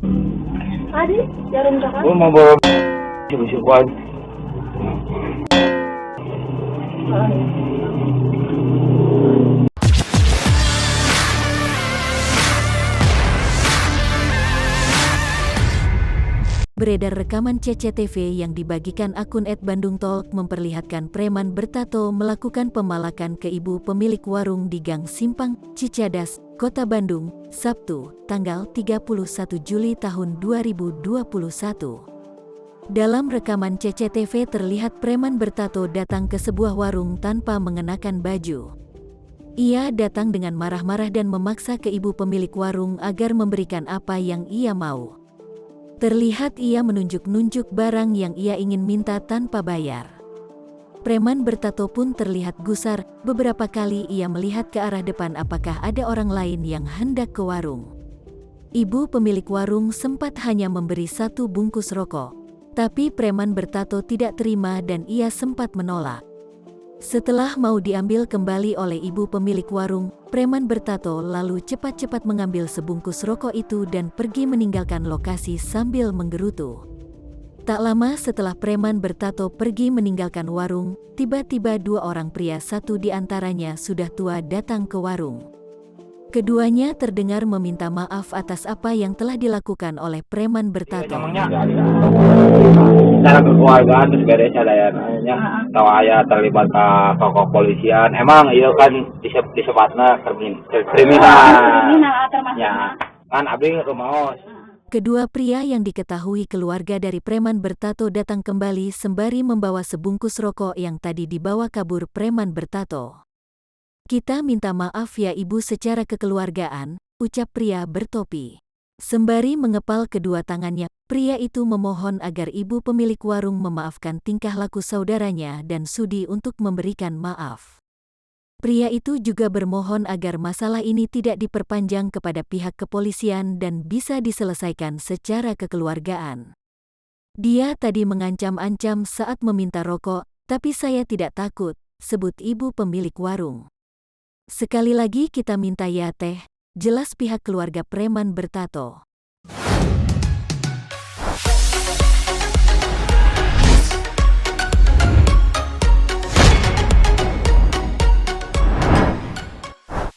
Adi, jarum coklat. Gue mau bawa siapa-siapaan. Oh, iya. Beredar rekaman CCTV yang dibagikan akun @bandungtalk memperlihatkan preman bertato melakukan pemalakan ke ibu pemilik warung di Gang Simpang, Cicadas, Kota Bandung, Sabtu, tanggal 31 Juli tahun 2021. Dalam rekaman CCTV terlihat preman bertato datang ke sebuah warung tanpa mengenakan baju. Ia datang dengan marah-marah dan memaksa ke ibu pemilik warung agar memberikan apa yang ia mau. Terlihat ia menunjuk-nunjuk barang yang ia ingin minta tanpa bayar. Preman bertato pun terlihat gusar, beberapa kali ia melihat ke arah depan apakah ada orang lain yang hendak ke warung. Ibu pemilik warung sempat hanya memberi 1 bungkus rokok, tapi preman bertato tidak terima dan ia sempat menolak. Setelah mau diambil kembali oleh ibu pemilik warung, preman bertato lalu cepat-cepat mengambil sebungkus rokok itu dan pergi meninggalkan lokasi sambil menggerutu. Tak lama setelah preman bertato pergi meninggalkan warung, tiba-tiba 2 orang pria, satu di antaranya sudah tua, datang ke warung. Keduanya terdengar meminta maaf atas apa yang telah dilakukan oleh preman bertato. Emangnya secara kekeluargaan terus beres ada ya nanya tahu ayah terlibat ke kepolisian. Emang iya kan disebutnya kriminal. Termasuk. Ya kan abdi rumaos. Kedua pria yang diketahui keluarga dari preman bertato datang kembali sembari membawa sebungkus rokok yang tadi dibawa kabur preman bertato. "Kita minta maaf ya ibu secara kekeluargaan," ucap pria bertopi. Sembari mengepal kedua tangannya, pria itu memohon agar ibu pemilik warung memaafkan tingkah laku saudaranya dan sudi untuk memberikan maaf. Pria itu juga bermohon agar masalah ini tidak diperpanjang kepada pihak kepolisian dan bisa diselesaikan secara kekeluargaan. "Dia tadi mengancam-ancam saat meminta rokok, tapi saya tidak takut," sebut ibu pemilik warung. "Sekali lagi kita minta ya teh," jelas pihak keluarga preman bertato.